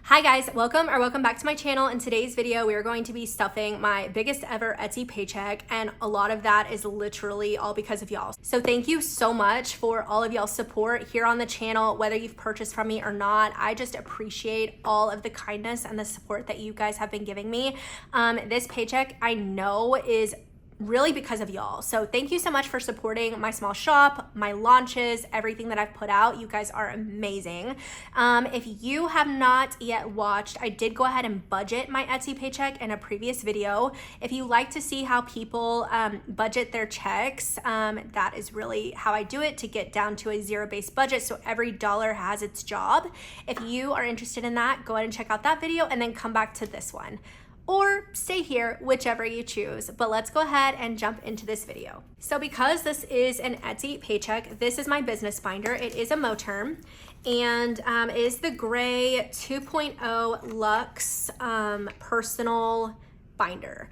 Hi guys, welcome back to my channel. In today's video, we are going to be stuffing my biggest ever Etsy paycheck, and a lot of that is literally all because of y'all. So thank you so much for all of y'all's support here on the channel, whether you've purchased from me or not. I just appreciate all of the kindness and the support that you guys have been giving me. This paycheck I know is really because of y'all. So thank you so much for supporting my small shop, my launches, everything that I've put out. You guys are amazing. If you have not yet watched, I did go ahead and budget my Etsy paycheck in a previous video. If you like to see how people budget their checks, that is really how I do it, to get down to a zero-based budget so every dollar has its job. If you are interested in that, go ahead and check out that video and then come back to this one. Or stay here, whichever you choose. But let's go ahead and jump into this video. So because this is an Etsy paycheck, this is my business binder. It is a Moterm, and it is the gray 2.0 Luxe personal binder.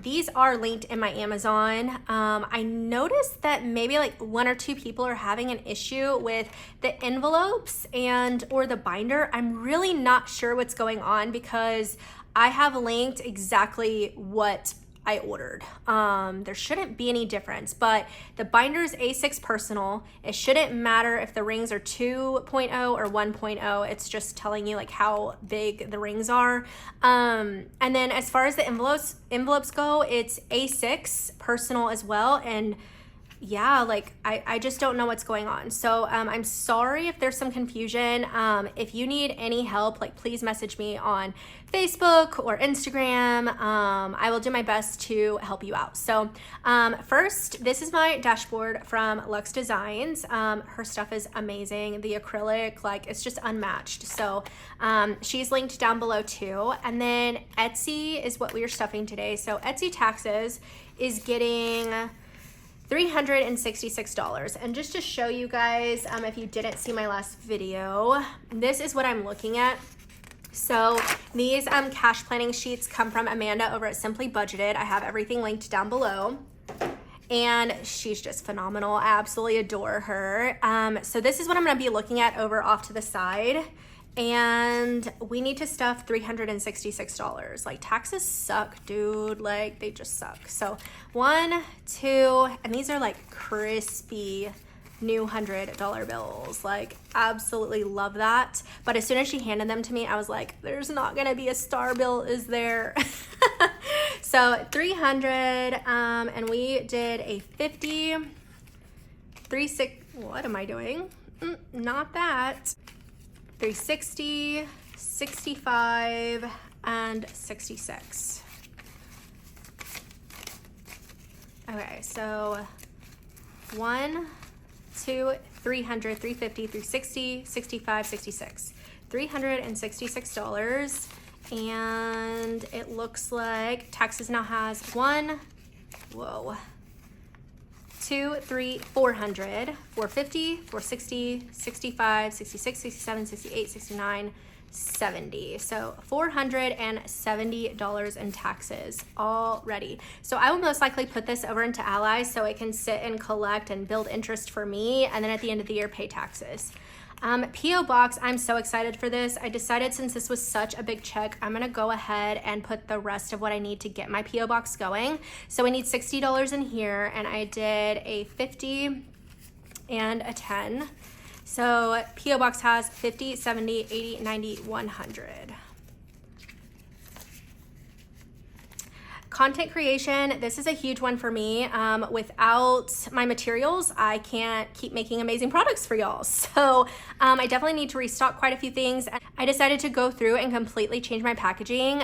These are linked in my Amazon. I noticed that maybe like one or two people are having an issue with the envelopes or the binder. I'm really not sure what's going on because I have linked exactly what I ordered. There shouldn't be any difference, but the binder is A6 personal. It shouldn't matter if the rings are 2.0 or 1.0. It's just telling you like how big the rings are. And then as far as the envelopes go, it's A6 personal as well. And yeah, like I just don't know what's going on. So I'm sorry if there's some confusion. If you need any help, like please message me on Facebook or Instagram. I will do my best to help you out. So first, this is my dashboard from Luxe Designs. Her stuff is amazing. The acrylic, like it's just unmatched. So she's linked down below too. And then Etsy is what we are stuffing today. So Etsy taxes is getting $366. And just to show you guys, if you didn't see my last video, this is what I'm looking at. So these cash planning sheets come from Amanda over at Simply Budgeted. I have everything linked down below. And she's just phenomenal. I absolutely adore her. So this is what I'm gonna be looking at over off to the side. And we need to stuff $366. Like taxes suck, dude. Like they just suck. So 1, 2, and these are like crispy new $100 bills. Like absolutely love that. But as soon as she handed them to me, I was like, there's not gonna be a star bill, is there? So 300, and we did a 50, 36, what am I doing? Not that. 360, 65, and 66. Okay, so 1, 2, 300, 350, 360, 65, 66. $366. And it looks like taxes now has 400, 450, 460, 65, 66, 67, 68, 69, 70. So $470 in taxes already. So I will most likely put this over into Allies so it can sit and collect and build interest for me, and then at the end of the year pay taxes. P.O. Box, I'm so excited for this. I decided since this was such a big check, I'm gonna go ahead and put the rest of what I need to get my P.O. Box going. So we need $60 in here, and I did a 50 and a 10. So P.O. Box has 50, 70, 80, 90, 100. Content creation, this is a huge one for me. Without my materials, I can't keep making amazing products for y'all. So I definitely need to restock quite a few things. I decided to go through and completely change my packaging.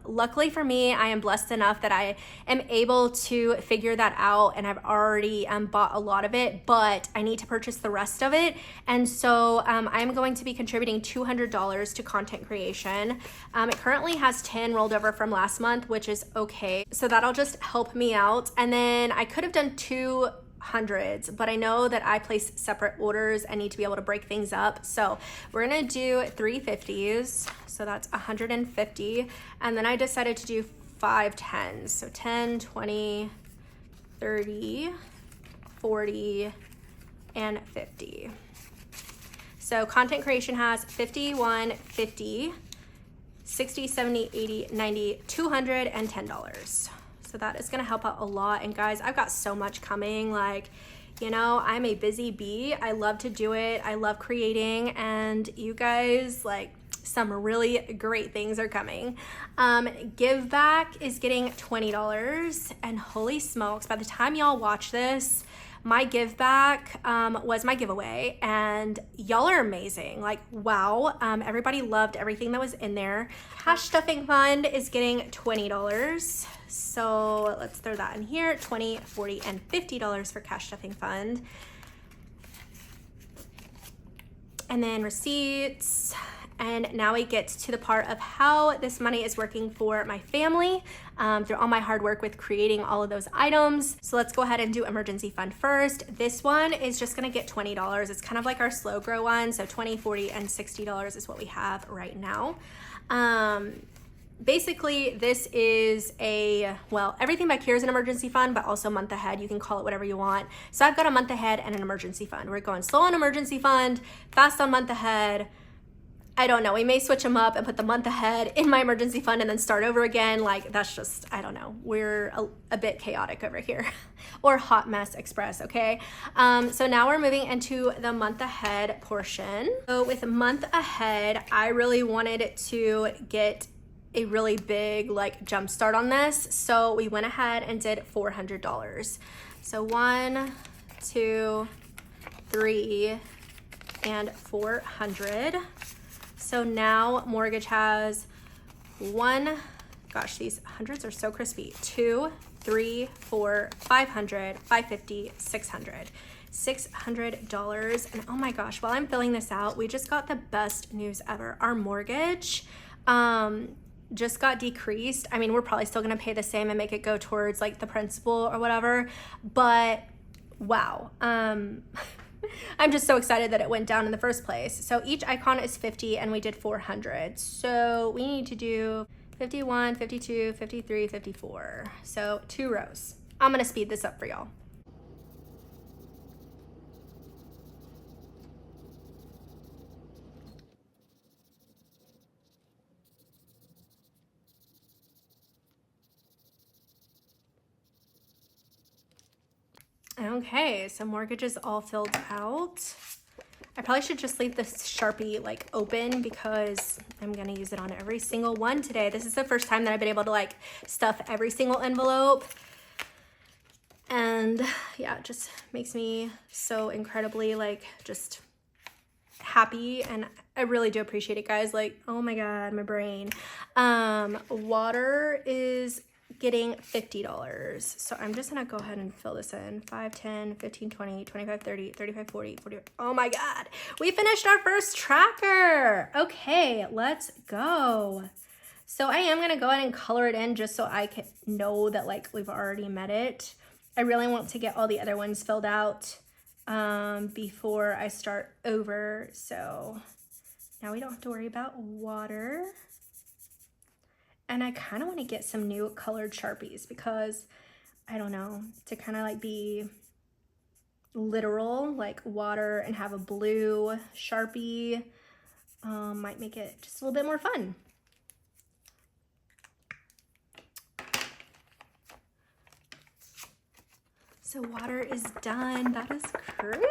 Luckily for me, I am blessed enough that I am able to figure that out, and I've already bought a lot of it, but I need to purchase the rest of it. And so I'm going to be contributing $200 to content creation. It currently has 10 rolled over from last month, which is okay. So that'll just help me out. And then I could have done 200s, but I know that I place separate orders. I need to be able to break things up. So we're gonna do 350s. So that's 150. And then I decided to do 5 10s. So 10, 20, 30, 40, and 50. So content creation has 51, 50, $60, $70, $80, $90, $210. So that is gonna help out a lot. And guys, I've got so much coming. Like, you know, I'm a busy bee. I love to do it. I love creating, and you guys, like, some really great things are coming. Give back is getting $20, and holy smokes, by the time y'all watch this, my give back was my giveaway, and y'all are amazing. Like, wow. Everybody loved everything that was in there. Cash stuffing fund is getting $20. So let's throw that in here. $20, $40, and $50 for cash stuffing fund. And then receipts. And now we get to the part of how this money is working for my family through all my hard work with creating all of those items. So let's go ahead and do emergency fund first. This one is just gonna get $20. It's kind of like our slow grow one. So $20, $40, and $60 is what we have right now. Basically, this is well, everything back here is an emergency fund, but also month ahead. You can call it whatever you want. So I've got a month ahead and an emergency fund. We're going slow on emergency fund, fast on month ahead. I don't know, we may switch them up and put the month ahead in my emergency fund and then start over again. Like, that's just, I don't know. We're a bit chaotic over here. Or hot mess express, okay? So now we're moving into the month ahead portion. So with month ahead, I really wanted to get a really big like jump start on this. So we went ahead and did $400. So 1, 2, 3, and 400. So now mortgage has gosh, these hundreds are so crispy. 2, 3, 4, 500, 550, 600. $600. And oh my gosh, while I'm filling this out, we just got the best news ever. Our mortgage just got decreased. I mean, we're probably still gonna pay the same and make it go towards like the principal or whatever, but wow. I'm just so excited that it went down in the first place. So each icon is 50 and we did 400. So we need to do 51, 52, 53, 54. So 2 rows. I'm gonna speed this up for y'all. Okay, so mortgage is all filled out. I probably should just leave this Sharpie like open because I'm gonna use it on every single one today. This is the first time that I've been able to like stuff every single envelope. And yeah, it just makes me so incredibly like just happy, and I really do appreciate it, guys. Like, oh my God, my brain. Water is getting $50. So I'm just gonna go ahead and fill this in. 5, 10, 15, 20, 25, 30, 35, 40, 40. Oh my God, we finished our first tracker. Okay, let's go. So I am gonna go ahead and color it in just so I can know that like we've already met it. I really want to get all the other ones filled out before I start over. So now we don't have to worry about water. And I kind of want to get some new colored Sharpies because, I don't know, to kind of like be literal, like water, and have a blue Sharpie might make it just a little bit more fun. So water is done. That is crazy.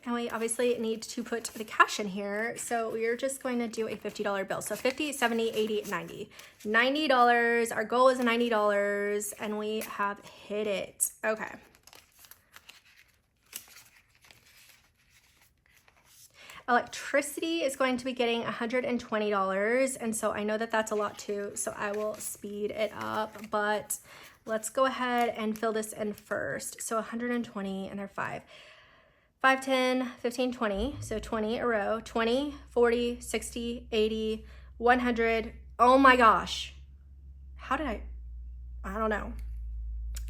And we obviously need to put the cash in here. So we're just going to do a $50 bill. So 50, 70, 80, 90. $90. Our goal is $90 and we have hit it. Okay. Electricity is going to be getting $120. And so I know that that's a lot too. So I will speed it up, but let's go ahead and fill this in first. So 120 and they're 5. 5, 10, 15, 20. So 20 a row. 20, 40, 60, 80, 100. Oh my gosh. How did I don't know.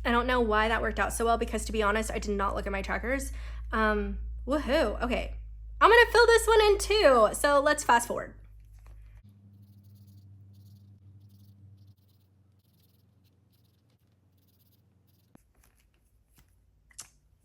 I don't know why that worked out so well because to be honest, I did not look at my trackers. Woohoo. Okay. I'm gonna fill this one in too. So let's fast forward.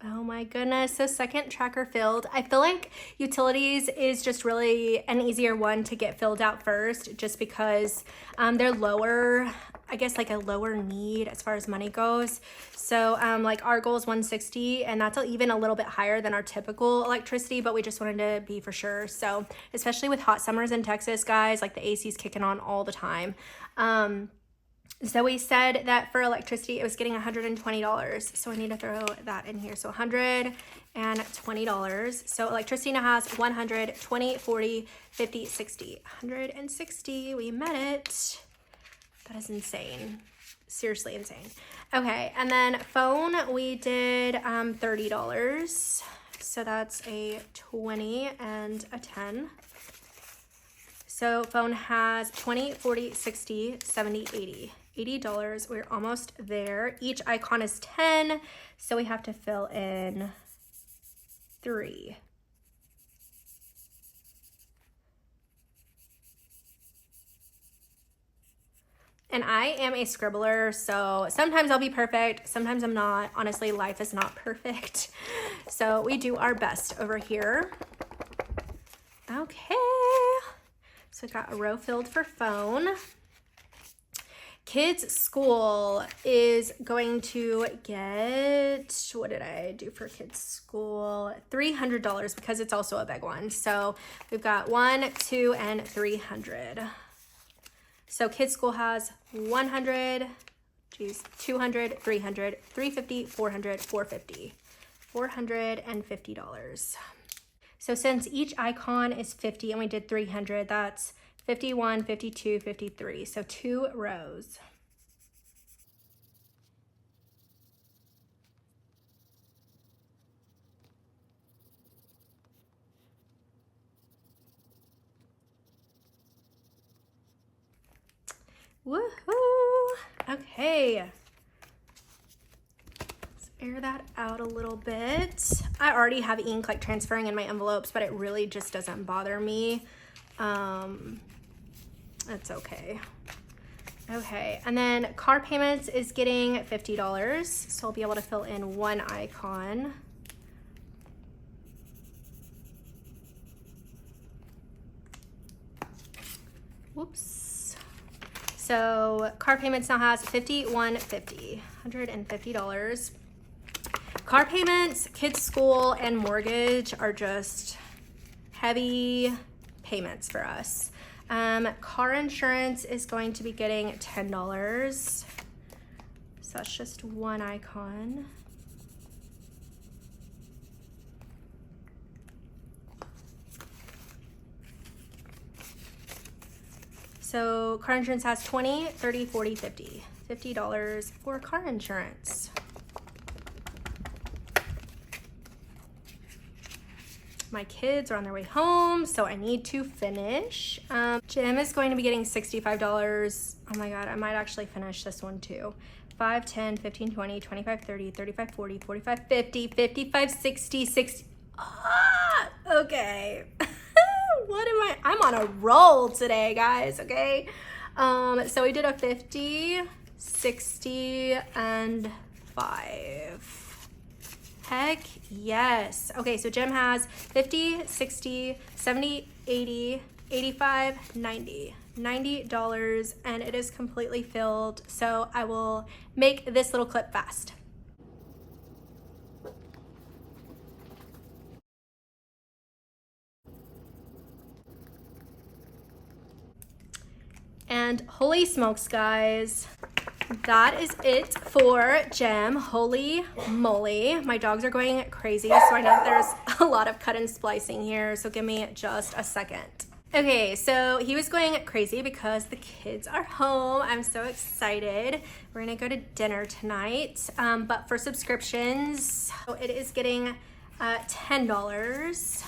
Oh my goodness, so second tracker filled. I feel like utilities is just really an easier one to get filled out first, just because they're lower, I guess like a lower need as far as money goes. So like our goal is 160, and that's even a little bit higher than our typical electricity, but we just wanted to be for sure. So especially with hot summers in Texas, guys, like the AC is kicking on all the time. So we said that for electricity, it was getting $120. So I need to throw that in here. So $120. So electricity now has 100, 20, 40, 50, 60. 160, we met it. That is insane. Seriously insane. Okay, and then phone, we did $30. So that's a 20 and a 10. So phone has 20, 40, 60, 70, 80. $80. We're almost there. Each icon is 10, so we have to fill in 3. And I am a scribbler, so sometimes I'll be perfect, sometimes I'm not. Honestly, life is not perfect. So we do our best over here. Okay. So we've got a row filled for phone. Kids school is going to get, what did I do for kids school? $300 because it's also a big one. So we've got 1, 2, and 300. So kids school has 100, 200, 300, 350, 400, 450. $450. So since each icon is 50 and we did 300, that's 51, 52, 53. So 2 rows. Woohoo! Okay. Let's air that out a little bit. I already have ink like transferring in my envelopes, but it really just doesn't bother me. That's okay. Okay, and then car payments is getting $50, so I'll be able to fill in 1 icon. Whoops. So car payments now has $51.50, $150. Car payments, kids' school, and mortgage are just heavy payments for us. Car insurance is going to be getting $10. So that's just 1 icon. So car insurance has 20, 30, 40, 50. $50 for car insurance. My kids are on their way home, so I need to finish. Gym is going to be getting $65. Oh my God, I might actually finish this one too. 5, 10, 15, 20, 25, 30, 35, 40, 45, 50, 55, 60, 60. Ah, okay. What am I'm on a roll today, guys, okay? So we did a 50, 60, and 5. Heck yes. Okay, so gym has 50, 60, 70, 80, 85, 90. $90, and it is completely filled. So I will make this little clip fast. And holy smokes, guys. That is it for gym. Holy moly. My dogs are going crazy, so I know there's a lot of cut and splicing here, so give me just a second. Okay, so he was going crazy because the kids are home. I'm so excited. We're gonna go to dinner tonight, but for subscriptions, so it is getting $10.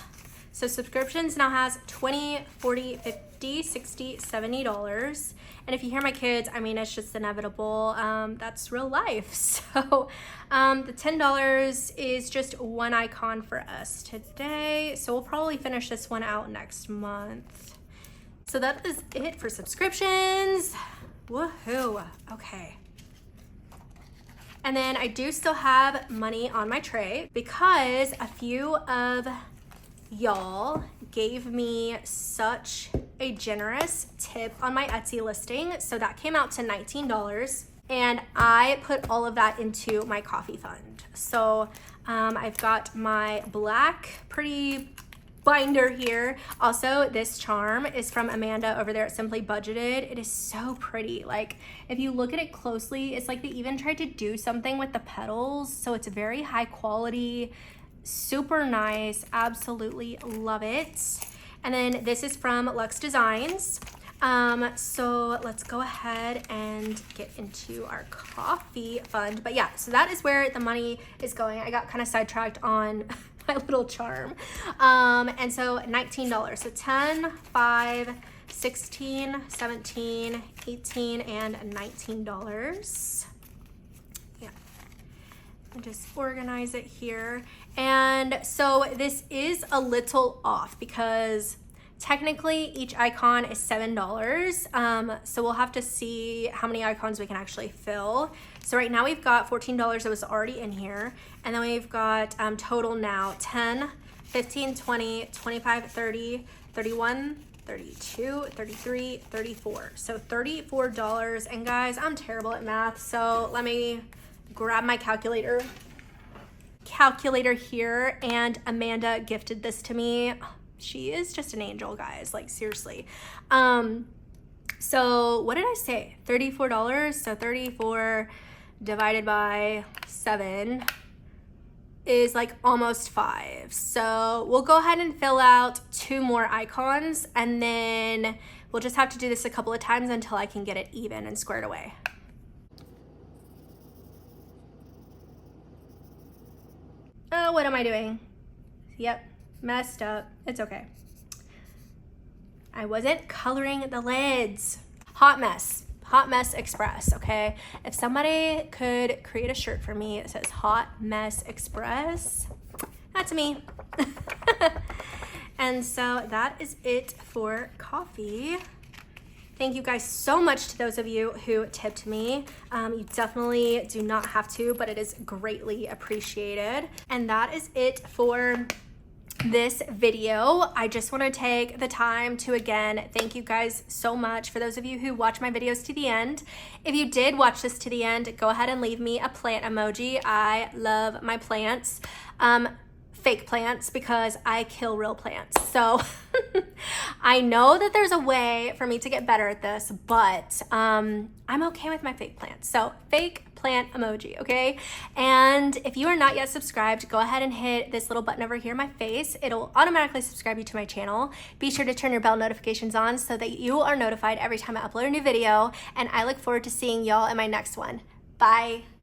So subscriptions now has 20, 40, 50, 60, $70. And if you hear my kids, I mean, it's just inevitable. That's real life. So the $10 is just 1 icon for us today. So we'll probably finish this one out next month. So that is it for subscriptions. Woohoo. Okay. And then I do still have money on my tray because a few of y'all gave me such a generous tip on my Etsy listing. So that came out to $19. And I put all of that into my coffee fund. So I've got my black pretty binder here. Also, this charm is from Amanda over there at Simply Budgeted. It is so pretty. Like, if you look at it closely, it's like they even tried to do something with the petals. So it's very high quality, super nice. Absolutely love it. And then this is from Luxe Designs. So let's go ahead and get into our coffee fund. But yeah, so that is where the money is going. I got kind of sidetracked on my little charm. And so $19. So 10, 5, 16, 17, 18, and $19. Yeah. And just organize it here. And so this is a little off because technically each icon is $7. So we'll have to see how many icons we can actually fill. So right now we've got $14 that was already in here. And then we've got total now 10, 15, 20, 25, 30, 31, 32, 33, 34. So $34. And guys, I'm terrible at math. So let me grab my calculator here. And Amanda gifted this to me. She is just an angel, guys, like seriously. So what did I say? $34. So 34 divided by 7 is like almost 5. So we'll go ahead and fill out 2 more icons, and then we'll just have to do this a couple of times until I can get it even and squared away. Oh, what am I doing? Yep. Messed up. It's okay. I wasn't coloring the lids. Hot mess. Hot Mess Express, okay? If somebody could create a shirt for me that says Hot Mess Express, that's me. And so that is it for coffee. Thank you guys so much to those of you who tipped me. You definitely do not have to, but it is greatly appreciated. And that is it for this video. I just want to take the time to again thank you guys so much for those of you who watch my videos to the end. If you did watch this to the end, go ahead and leave me a plant emoji. I love my plants. Fake plants, because I kill real plants. So I know that there's a way for me to get better at this, but I'm okay with my fake plants. So fake plant emoji, okay? And if you are not yet subscribed, go ahead and hit this little button over here in my face. It'll automatically subscribe you to my channel. Be sure to turn your bell notifications on so that you are notified every time I upload a new video, and I look forward to seeing y'all in my next one. Bye.